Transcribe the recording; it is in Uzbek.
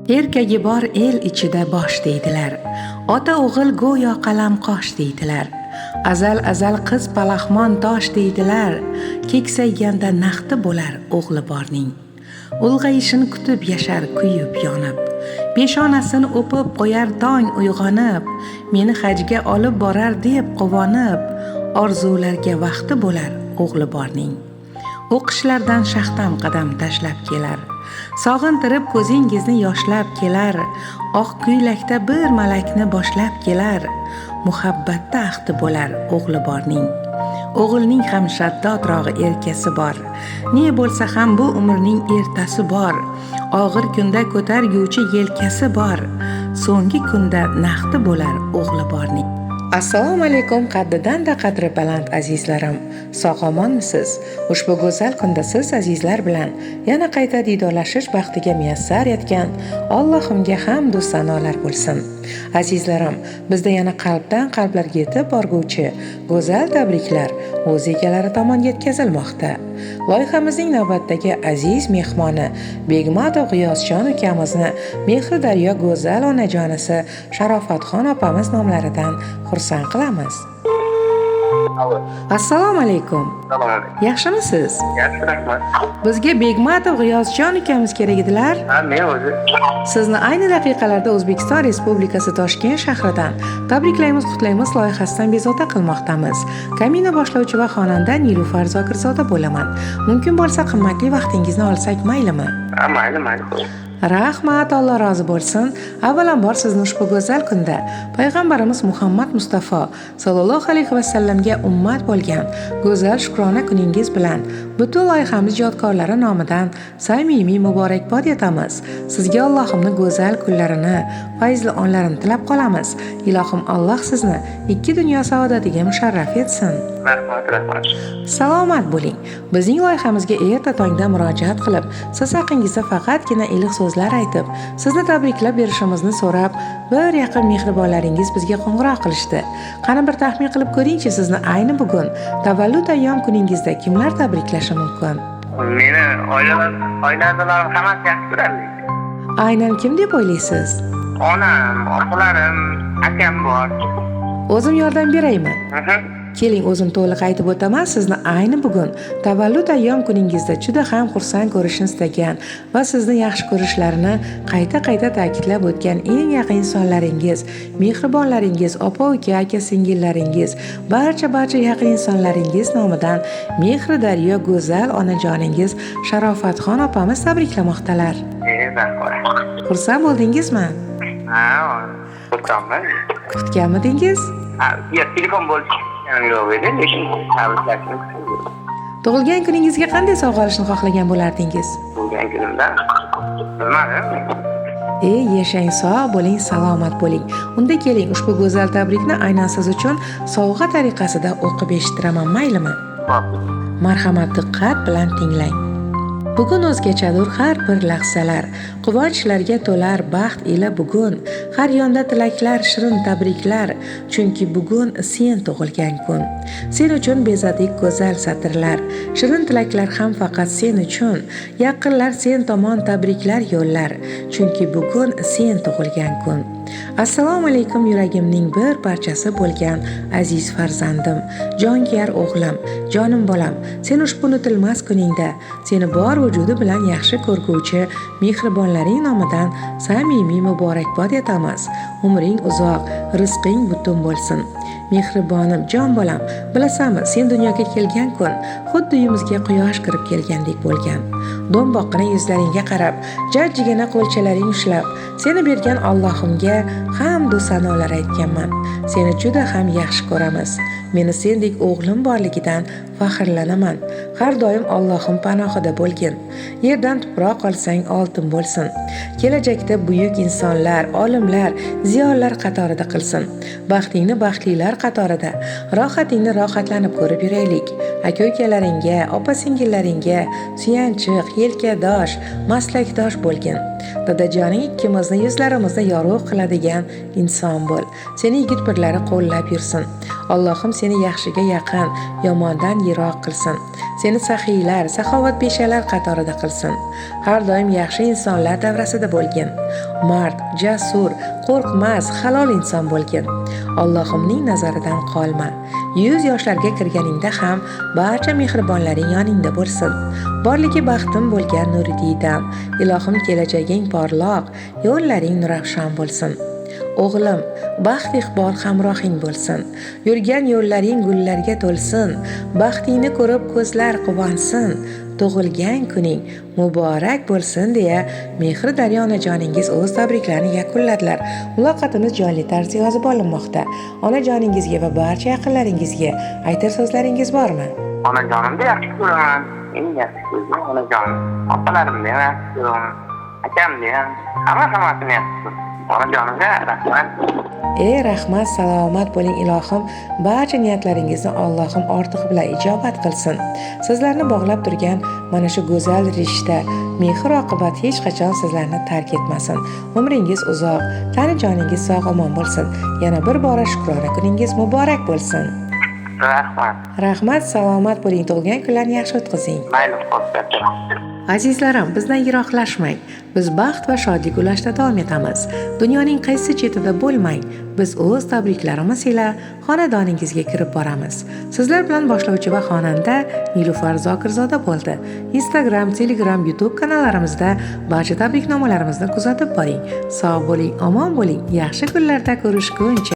Erkagi bor el ichida bosh deydilar. Ota o'g'il go'yo qalam qosh deydilar. Azal qiz palaxmon tosh deydilar. Keksayganda naqdi bo'lar o'g'li borning. Ulg'ayishini kutib yashar kuyib yonib. Peshonasini o'pib qo'yar tong uyg'onib. Meni hajga olib borar deb quvonib. Orzularga vaqti bo'lar o'g'li borning. O'qishlardan shaxtam qadam tashlab kelar. Sog'intirib ko'zingizni yoshlab kelar. Oq ko'ylakda bir malakni boshlab kelar. Muhabbatda ahdi bo'lar o'g'li borning. O'g'ilning ham shaddodrog'i erkasi bor. Ne bo'lsa ham bu umrning ertasi bor. Og'ir kunda ko'targuvchi yelkasi bor. So'nggi kunda naqdi bo'lar o'g'li borning. Assalomu alaykum qaddidan-da qadri baland azizlarim. Sog'-omonmisiz? Ushbu go'zal kunda siz azizlar bilan yana qayta diydorlashish baxtiga muyassar etgan Allohimga hamd va sanolar bo'lsin. Azizlarim, bizda yana qalbdan qalblarga yetib borguvchi go'zal tabriklar o'z egalari tomonidan yetkazilmoqda. Loyihamizning navbatdagi aziz mehmoni Begmatov G'iyosjon ukamizni Mehri daryo go'zal onajonisi Sharofatxon opamiz nomlaridan xursand qilamiz. Assalomu alaykum. Assalomu alaykum. Yaxshimisiz? Yaxshi, rahmat. Bizga Begmatov G'iyosjon ukamiz kerak edilar. Ha, men o'zi. Sizni ayni daqiqalarda O'zbekiston Respublikasi Toshkent shahridan Tabriklaymiz, qutlaymiz loyihasidan bezovta qilmoqdamiz. Kamina boshlovchi va xonanda Nilufar Zokirzoda bo'laman. Mumkin bo'lsa qimmatli vaqtingizni olsak maylimi? Ha, mayli. Rahmat, Alloh rozi bo'lsin. Avvalambor sizni ushbu go'zal kunda payg'ambarimiz Muhammad Mustafa sallallohu alayhi va sallamga ummat bo'lgan go'zal shukrona kuningiz bilan butun loyihamiz ijodkorlari nomidan samimiy muborakbod etamiz. Sizga Allohimning go'zal kunlarini, fayzli onlarini tilab qolamiz. Ilohim Alloh sizni ikki dunyo saodatiga musharraf etsin. Rahmat. Salomat bo'ling. Bizning loyihamizga erta tongda murojaat qilib, siz haqingizda faqatgina iliq so'zlar aytib, sizni tabriklab berishimizni so'rab, bir yaqin mehribonlaringiz bizga qo'ng'iroq qilishdi. Qani bir taxmin qilib ko'ring-chi, sizni ayni bugun tavallud ayyom kuningizda kimlar tabriklashi mumkin? Meni oiladagilarim hammasi yaxshi ko'radi. Aynan kim deb o'ylaysiz? Onam, opalarim, akam bor. O'zim yordam beraymi? Keling, o'zim to'liq aytib o'taman. Sizni ayni bugun tavallud ayyom kuningizda juda ham xursand ko'rishni istagan va sizni yaxshi ko'rishlarini qayta ta'kidlab o'tgan eng yaqin insonlaringiz, mehribonlaringiz, opa-uka, aka-singillaringiz, barcha yaqin insonlaringiz nomidan Mehri daryo go'zal onajoningiz Sharofatxon opamiz tabriklamoqdalar. Xursand bo'ldingizmi? Ha, xursandman. Kutganmidingiz? Ha, telefon bo'ldi. Yo'q edi, lekin tabriklashni kutdim. Tug'ilgan kuningizga qanday sovg'a olishni xohlagan bo'lardingiz? Tug'ilgan kunimda bilmadim. Yashang, sog' bo'ling, salomat bo'ling. Unda keling, ushbu go'zal tabrikni aynan siz uchun sovg'a tariqasida o'qib eshittiraman, maylimi? Marhamat, diqqat bilan tinglang. Bugun o'zgachadir har bir lahzalar, quvonchlarga to'lar baxt ila bugun. Har yonda tilaklar, shirin tabriklar, chunki bugun sen tug'ilgan kun. Sen uchun bezadik go'zal satrlar, shirin tilaklar ham faqat sen uchun. Yaqinlar sen tomon tabriklar yo'llar, chunki bugun sen tug'ilgan kun. Assalomu alaykum yuragimning bir parchasi bo'lgan aziz farzandim, jonkuyar o'g'lim, jonim bolam. Sen ushbu unutilmas kuningda seni bor vujudi bilan yaxshi ko'rguvchi mehribonlaring nomidan samimiy muborakbod etamiz. Umring uzoq, rizqing butun bo'lsin. Mehribonim, jon bolam, bilasanmi, sen dunyoga kelgan kun xuddi uyimizga quyosh kirib kelgandek bo'lgan. Do'mboqqina yuzlaringga qarab, jajjigina qo'lchalaring ushlab, seni bergan Allohimga hamd va sanolar aytganman. Seni juda ham yaxshi ko'ramiz. Meni sendek o'g'lim borligidan faxrlanaman. Har doim Allohim panohida bo'lgin. Yerdan tuproq olsang oltin bo'lsin. Kelajakda buyuk insonlar, olimlar, ziyolilar qatorida qilsin. Baxtingni baxtlilar qatorida, rohatingni rohatlanib ko'rib yuraylik. Aka-ukalaringga, opa-singillaringga suyanchiq, yelkadosh, maslakdosh bo'lgin. Dadajoning ikkimizni yuzlarimizni yorug' qiladigan inson bo'l. Seni yigit birlari qo'llab yursin. Allohim seni yaxshiga yaqin, yomondan yiroq qilsin. Seni saxiylar, saxovatpeshalar qatorida qilsin. Har doim yaxshi insonlar davrasida bo'lgin. Mard, jasur, qo'rqmas, halol inson bo'lgin. Allohimning nazaridan qolma. 100 yoshlarga kirganingda ham barcha mehribonlaring yoningda bo'lsin. Borligi baxtim bo'lgan Nuridiydam, ilohim kelajaging porloq, yo'llaring nurafshon bo'lsin. O'g'lim, baxt iqbol hamrohing bo'lsin. Yurgan yo'llaring gullarga to'lsin. Baxtingni ko'rib ko'zlar quvonsin. Tug'ilgan kuning muborak bo'lsin deya Mehri Daryo onajoningiz o'z tabriklarini yakunladilar. Muloqotimiz jonli tarzda yozib olinmoqda. Onajoningizga va barcha yaqinlaringizga aytar so'zlaringiz bormi? Onajonimni yaxshi ko'raman. Eng yaxshi ko'raman onajonim. Opalarimni ham yaxshi ko'raman. Akamni ham, hammasini yaxshi ko'raman. Onajonimga rahmat. Rahmat, salomat bo'ling ilohim. Barcha niyatlaringizni Allohim ortig'i bilan ijobat qilsin. Sizlarni bog'lab turgan mana shu go'zal rishta, mehr oqibat hech qachon sizlarni tark etmasin. Umringiz uzoq, tani joningiz sog' omon bo'lsin. Yana bir bora shukrona kuningiz muborak bo'lsin. Rahmat, salomat bo'ling. Tug'ilgan kunlarni yaxshi o'tkazing. Mayli, xo'p. Azizlarim, bizdan yiroqlashmang. Biz baxt va shodlik ulashda davom etamiz. Dunyoning qaysi chetida bo'lmang, biz o'z tabriklarimiz ila xonadoningizga kirib boramiz. Sizlar bilan boshlovchi va xonanda Nilufar Zokirzoda bo'ldi. Instagram, Telegram, YouTube kanallarimizda barcha tabriknomalarimizni kuzatib boring. Sog' bo'ling, omon bo'ling. Yaxshi kunlarda ko'rishguncha